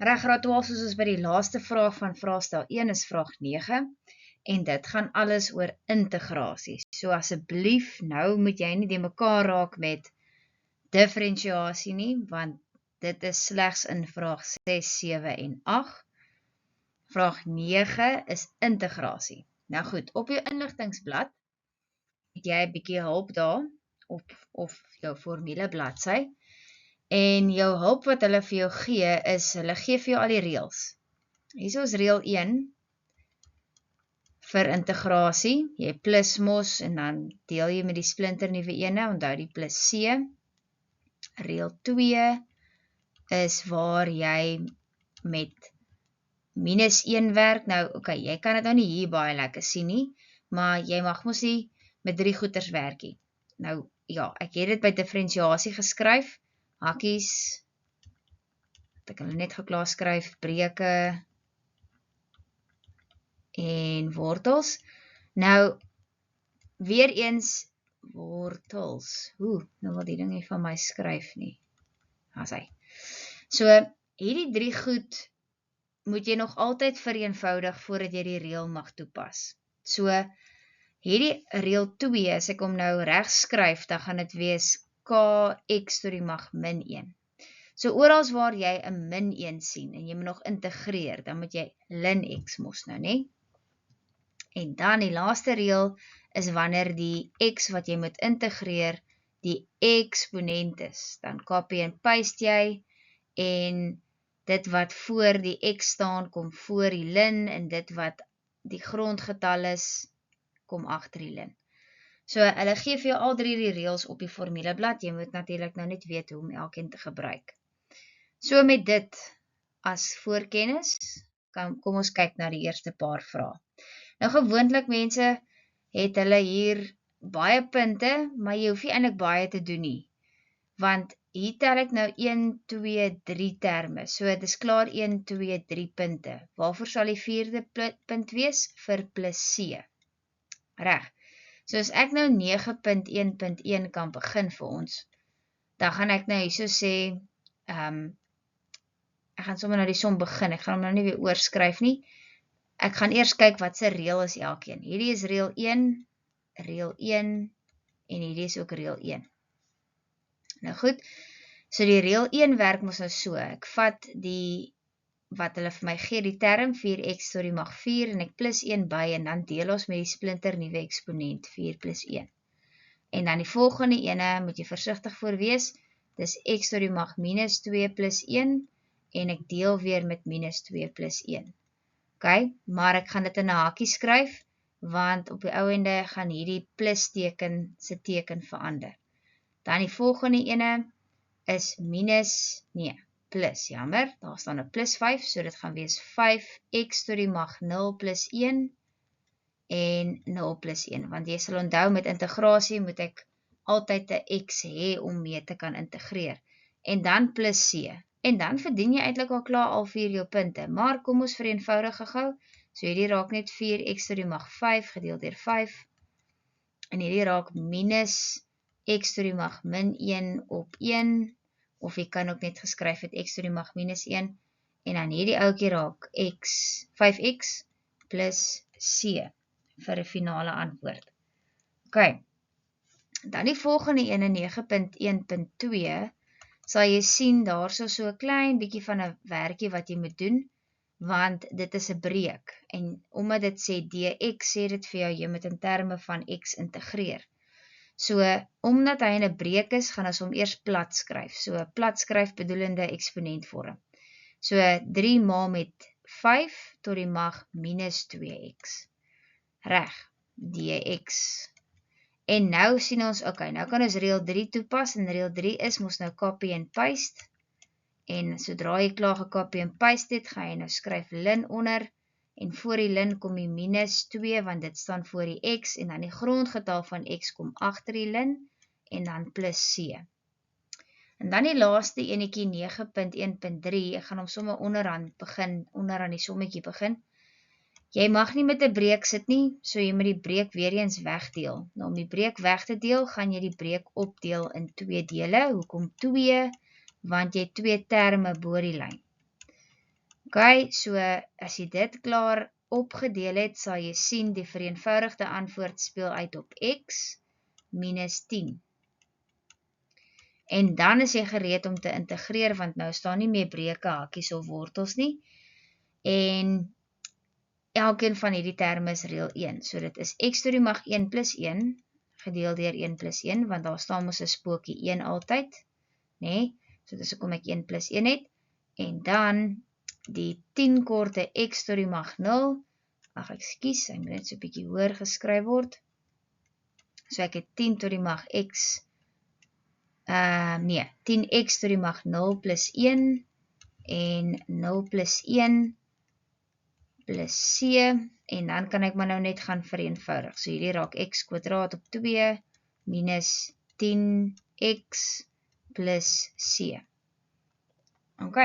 Reg, graad 12 soos ons by die laaste vraag van vraagstel 1 is vraag 9 en dit gaan alles oor integrasie. So asseblief, nou moet jy nie die mekaar raak met differentiasie nie, want dit is slegs in vraag 6, 7 en 8. Vraag 9 is integrasie. Nou goed, op jou inligtingsblad het jy 'n bietjie hulp daar, of jou formule bladsy. En jou hulp wat hulle vir jou gee, is, hulle gee vir jou al die reëls. Hier is reël 1 vir integrasie. Jy plus mos en dan deel jy met die splinternuwe ene, onthou die plus C. Reël 2 is waar jy met minus 1 werk. Nou, oké, jy kan dit nou nie hier baie lekker sien nie, maar jy mag mos nie met 3 goeters werkie. Nou, ja, ek het dit by differentiasie geskryf. Hakkies, het ek hulle net geklaar skryf, breuke en wortels. Nou, weer eens wortels. Nou wil die ding nie van my skryf nie. As hy. So, hierdie 3 goed moet jy nog altyd vereenvoudig voordat jy die reël mag toepas. So, hierdie reël 2, as ek hom nou reg skryf, dan gaan dit wees kx tot die mag min 1. So orals waar jy 'n min 1 sien en jy moet nog integreer, dan moet jy ln x mos nou, né? En dan die laaste reël is wanneer die x wat jy moet integreer, die eksponent is. Dan copy en paste jy en dit wat voor die x staan, kom voor die ln en dit wat die grondgetal is, kom agter die ln. So, hulle gee vir jou al 3 die reëls op die formuleblad. Jy moet natuurlik nou net weet hoe om elkeen te gebruik. So, met dit as voorkennis, kom ons kyk na die eerste paar vrae. Nou, gewoonlik mense het hulle hier baie punte, maar jy hoef nie eintlik baie te doen nie. Want hier tel ek nou 1, 2, 3 terme. So, dit is klaar 1, 2, 3 punte. Waarvoor sal die 4de punt wees? Vir plus C. Reg. So as ek nou 9.1.1 kan begin vir ons, dan gaan ek nou hierso sê, ek gaan sommer nou die som begin, ek gaan hom nou nie weer oorskryf nie. Ek gaan eers kyk wat se reël is elkeen. Hierdie is reël 1 en hierdie is ook reël 1. Nou goed, so die reël 1 werk mos nou so, ek vat die, wat hulle vir my gee, die term 4x tot die mag 4 en ek plus 1 by en dan deel ons met die splinter nuwe eksponent 4 plus 1. En dan die volgende ene, moet jy versigtig voor wees, dis x tot die mag minus 2 plus 1 en ek deel weer met minus 2 plus 1. Ok, maar ek gaan dit in 'n hakie skryf, want op die ou ende gaan hierdie plus teken se teken verander. Dan die volgende ene is minus, nee, plus, jammer, daar staan 'n plus 5, so dit gaan wees 5x tot die mag 0 plus 1 en 0 plus 1, want jy sal onthou met integrasie moet ek altyd 'n x hê om mee te kan integreer, en dan plus c, en dan verdien jy eintlik al klaar al 4 jou punte, maar kom ons vereenvoudig gou, so hierdie raak net 4x tot die mag 5 gedeeld deur 5, en hierdie raak minus x tot die mag min 1 op 1, of jy kan ook net geskryf het x tot die mag minus 1, en dan hierdie ouetjie raak 5x plus c, vir 'n finale antwoord. Ok, dan die volgende ene, 9.1.2, sal jy sien, daar so 'n klein bietjie van 'n werkie wat jy moet doen, want dit is 'n breek, en omdat dit sê dx, sê dit vir jou, jy moet in terme van x integreer. So, omdat hy in 'n breek is, gaan ons hom eers plat skryf. So, plat skryf bedoelende eksponentvorm. So, 3 maal met 5 tot die mag minus 2x. Reg, dx. En nou sien ons, ok, nou kan ons reël 3 toepas, en reël 3 is mos nou copy en paste. En sodra jy klaar gekopie en paste het, gaan jy nou skryf ln onder, en voor die ln kom die minus 2, want dit staan voor die x, en dan die grondgetal van x kom agter die ln, en dan plus c. En dan die laaste enetjie 9.1.3, ek gaan hom sommer onderaan die sommetjie begin. Jy mag nie met 'n breek sit nie, so jy moet die breek weer eens wegdeel. Nou om die breek weg te deel, gaan jy die breek opdeel in 2 dele. Hoekom 2? Want jy 2 terme bo die lyn. Ok, so as jy dit klaar opgedeel het, sal jy sien die vereenvoudigde antwoord speel uit op x minus 10. En dan is jy gereed om te integreer, want nou staan nie meer breuke, hakies of wortels nie. En elkeen van hierdie terme is reël 1. So dit is x to die mag 1 plus 1, gedeel deur 1 plus 1, want daar staan mos 'n spookie 1 altyd, nê? So dis hoekom ek 1 plus 1 het. En dan die 10 korte x to die mag 0, ekskuus, hy moet net so 'n bietjie hoër geskryf word. So ek het 10 to die mag x, 10x to die mag 0 plus 1, en 0 plus 1 plus c, en dan kan ek maar nou net gaan vereenvoudig. So hierdie raak x kwadraat op 2, minus 10x plus c. Ok.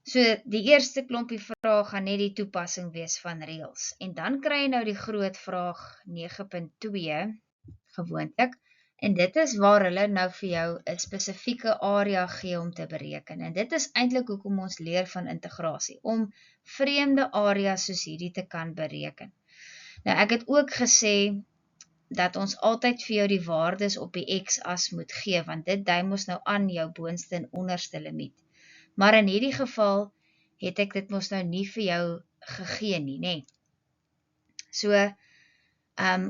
So die eerste klompie vraag gaan net die toepassing wees van reëls. En dan kry jy nou die groot vraag 9.2, gewoonlik. En dit is waar hulle nou vir jou 'n spesifieke area gee om te bereken. En dit is eintlik hoekom ons leer van integrasie, om vreemde areas soos hierdie te kan bereken. Nou ek het ook gesê dat ons altyd vir jou die waardes op die x-as moet gee, want dit dui mos nou aan jou boonste en onderste limiet. Maar in hierdie geval het ek dit mos nou nie vir jou gegee nie, nê? So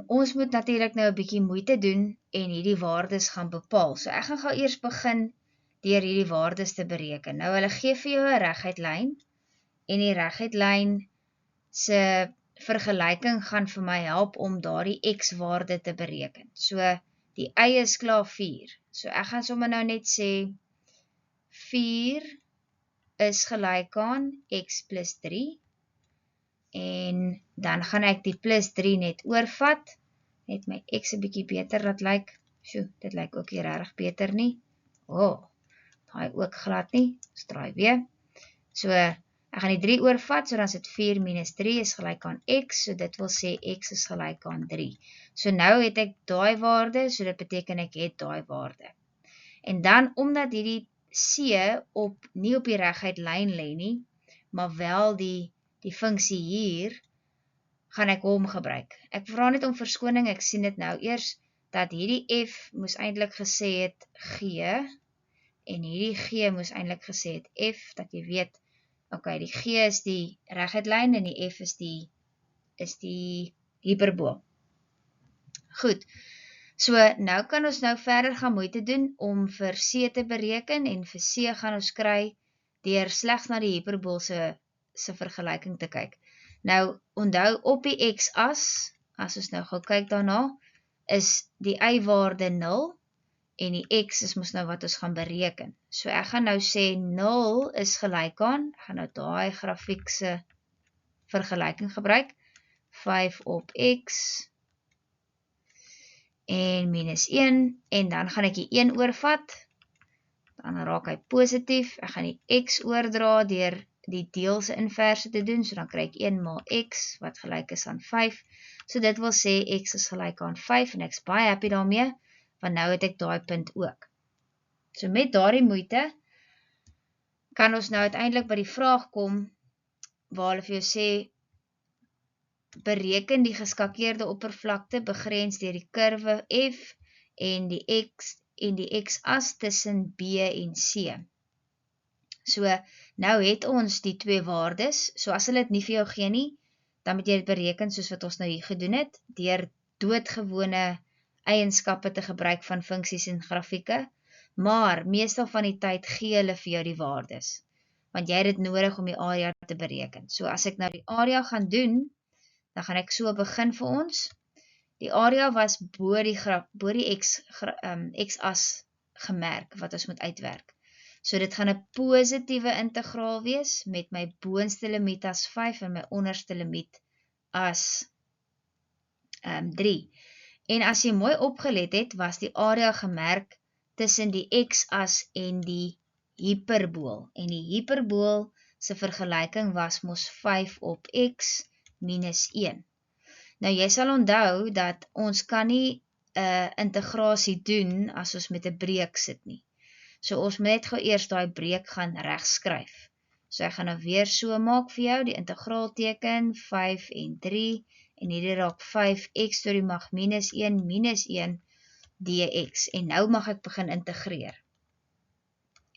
ons moet natuurlik nou 'n bietjie moeite doen en hierdie waardes gaan bepaal. So ek gaan gou eers begin deur hierdie waardes te bereken. Nou hulle gee vir jou 'n reguit lyn, en die reguit lyn se vergelyking gaan vir my help om daardie x-waarde te bereken. So die y is klaar 4. So ek gaan sommer nou net sê 4 is gelyk aan x plus 3. En dan gaan ek die plus 3 net oorvat, net my x 'n bietjie beter laat lyk. Sjoe, dit lyk ook nie regtig beter nie. Daai ook glad nie. Ons draai weer. So, ek gaan die 3 oorvat, so dan is dit 4 minus 3 is gelyk aan x, so dit wil sê x is gelyk aan 3. So nou het ek daai waarde, so dit beteken ek het daai waarde. En dan, omdat hierdie c nie op die reguit lyn lê nie, maar wel die funksie hier, gaan ek hom gebruik. Ek vra net om verskoning, ek sien dit nou eers, dat hierdie f moes eintlik gesê het g, en hierdie g moes eintlik gesê het f, dat jy weet, ok, die g is die reguit lyn, en die f is die hiperbool. Goed, so nou kan ons nou verder gaan moeite doen om vir c te bereken, en vir c gaan ons kry deur slegs na die hiperbool se vergelyking te kyk. Nou, onthou op die x-as, as ons nou gou kyk daarna, is die y-waarde 0, en die x is mos nou wat ons gaan bereken. So ek gaan nou sê 0 is gelyk aan, ek gaan nou daai grafiek se vergelyking gebruik, 5 op x, en minus 1, en dan gaan ek die 1 oorvat, dan raak hy positief, ek gaan die x oordra deur die deel se inverse te doen, so dan kry ek 1 maal x, wat gelyk is aan 5, so dit wil sê x is gelyk aan 5, en ek is baie happy daarmee, want nou het ek daai punt ook. So met daardie moeite, kan ons nou uiteindelik by die vraag kom, waar hulle vir jou sê, bereken die geskakeerde oppervlakte begrens deur die kurwe f, en die x-as tussen b en c. So, nou het ons die twee waardes, so as hulle dit nie vir jou gee nie, dan moet jy dit bereken soos wat ons nou hier gedoen het, deur doodgewone eienskappe te gebruik van funksies en grafieke, maar meestal van die tyd gee hulle vir jou die waardes, want jy het dit nodig om die area te bereken. So as ek nou die area gaan doen, dan gaan ek so begin vir ons. Die area was bo die x-as gemerk, wat ons moet uitwerk. So dit gaan 'n positiewe integraal wees, met my boonste limiet as 5, en my onderste limiet as 3. En as jy mooi opgelet het, was die area gemerk tussen die x-as en die hiperbool. En die hiperbool se vergelyking was mos 5 op x minus 1. Nou jy sal onthou dat ons kan nie integrasie doen as ons met 'n breek sit nie. So ons moet net gou eers daai breek gaan regskryf. So ek gaan nou weer so maak vir jou, die integraalteken, 5 en 3, en hierdie raak 5x tot die mag minus 1 dx, en nou mag ek begin integreer.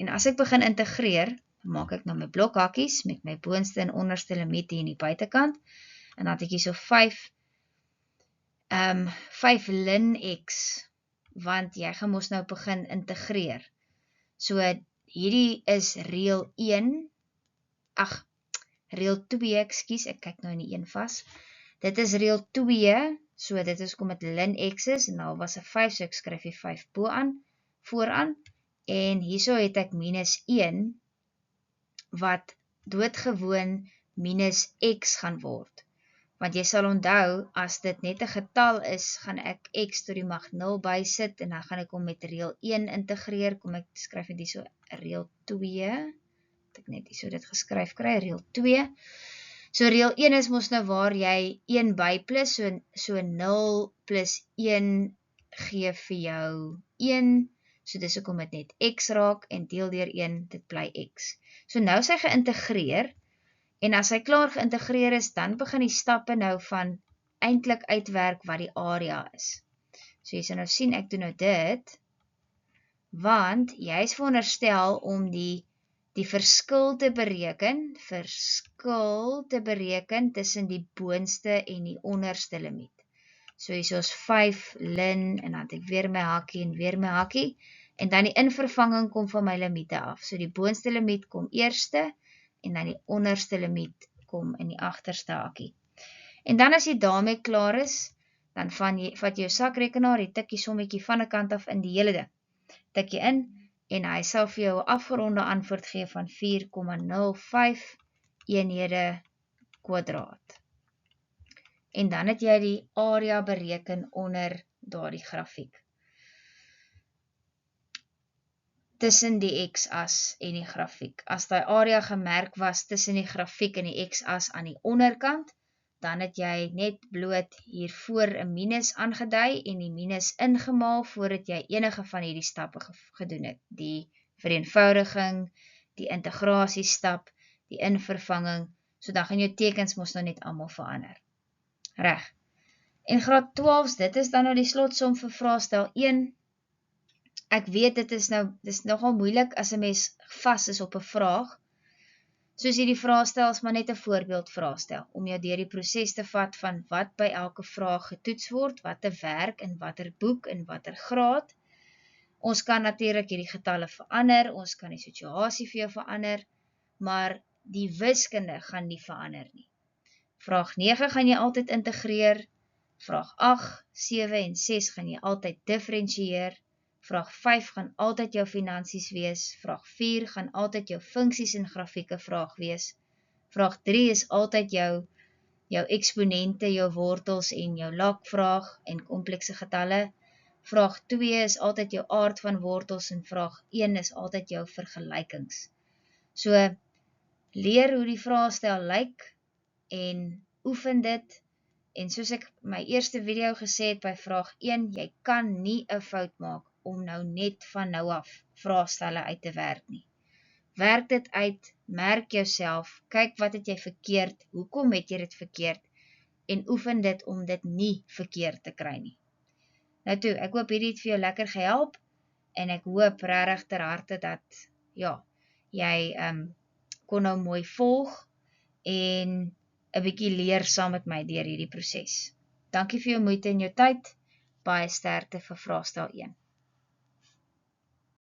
En as ek begin integreer, dan maak ek nou my blokhakkies met my boonste en onderste limiet hier in die buitekant, en dan het ek hier so 5 ln x, want jy gaan mos nou begin integreer. So hierdie is reël 1, reël 2, ekskuus, ek kyk nou in die 1 vas. Dit is reël 2, so dit is kom met ln x is, en daar was 'n 5, so ek skryf hier 5 vooraan, en hierso het ek minus 1, wat doodgewoon minus x gaan word. Want jy sal onthou, as dit net 'n getal is, gaan ek x tot die mag 0 bysit, en dan gaan ek hom met reël 1 integreer, kom ek skryf dit hierso, reël 2, het ek net hierso dit geskryf kry, reël 2, so reël 1 is mos nou waar jy 1 by plus, so 0 plus 1 gee vir jou 1, so dis hoekom dit net x raak, en deel deur 1, dit bly x. So nou is hy geïntegreer, en as hy klaar geïntegreer is, dan begin die stappe nou van eintlik uitwerk wat die area is. So jy sal nou sien, ek doen nou dit, want jy is veronderstel om die verskil te bereken tussen die boonste en die onderste limiet. So hier is 5 ln, en dan het ek weer my hakkie en weer my hakkie, en dan die invervanging kom van my limiete af. So die boonste limiet kom eerste, en dan die onderste limiet kom in die agterste hakkie. En dan as jy daarmee klaar is, dan vat jy jou sakrekenaar, jy tik die sommetjie van 'n kant af in die hele ding. Tik jy in, en hy sal vir jou 'n afgeronde antwoord gee van 4,05 eenhede kwadraat. En dan het jy die area bereken onder daardie grafiek. Tussen die x-as en die grafiek. As die area gemerk was tussen die grafiek en die x-as aan die onderkant, dan het jy net bloot hiervoor 'n minus aangedui en die minus ingemaal voordat jy enige van hierdie stappe gedoen het. Die vereenvoudiging, die integrasiestap, die invervanging, so dan gaan jou tekens mos nou net almal verander. Reg. En graad 12, dit is dan nou die slotsom vir vraestel 1. Ek weet dit is nogal moeilik as 'n mens vas is op 'n vraag. Soos hierdie vraestel is maar net 'n voorbeeld vraestel, om jou deur die proses te vat van wat by elke vraag getoets word, watter werk in watter boek en watter graad. Ons kan natuurlik hierdie getalle verander, ons kan die situasie vir jou verander, maar die wiskunde gaan nie verander nie. Vraag 9 gaan jy altyd integreer, vraag 8, 7 en 6 gaan jy altyd differentieer, vraag 5 gaan altyd jou finansies wees, vraag 4 gaan altyd jou funksies en grafieke vraag wees, vraag 3 is altyd jou eksponente, jou wortels en jou log-vraag en komplekse getalle, vraag 2 is altyd jou aard van wortels en vraag 1 is altyd jou vergelykings. So, leer hoe die vraestel lyk en oefen dit, en soos ek my eerste video gesê het by vraag 1, jy kan nie 'n fout maak om nou net van nou af vraestelle uit te werk nie. Werk dit uit, merk jouself, kyk wat het jy verkeerd, hoekom het jy dit verkeerd, en oefen dit om dit nie verkeerd te kry nie. Nou toe, ek hoop hierdie het vir jou lekker gehelp, en ek hoop regtig ter harte dat, jy kon nou mooi volg, en 'n bietjie leer saam met my deur hierdie proses. Dankie vir jou moeite en jou tyd, baie sterkte vir vraestel 1.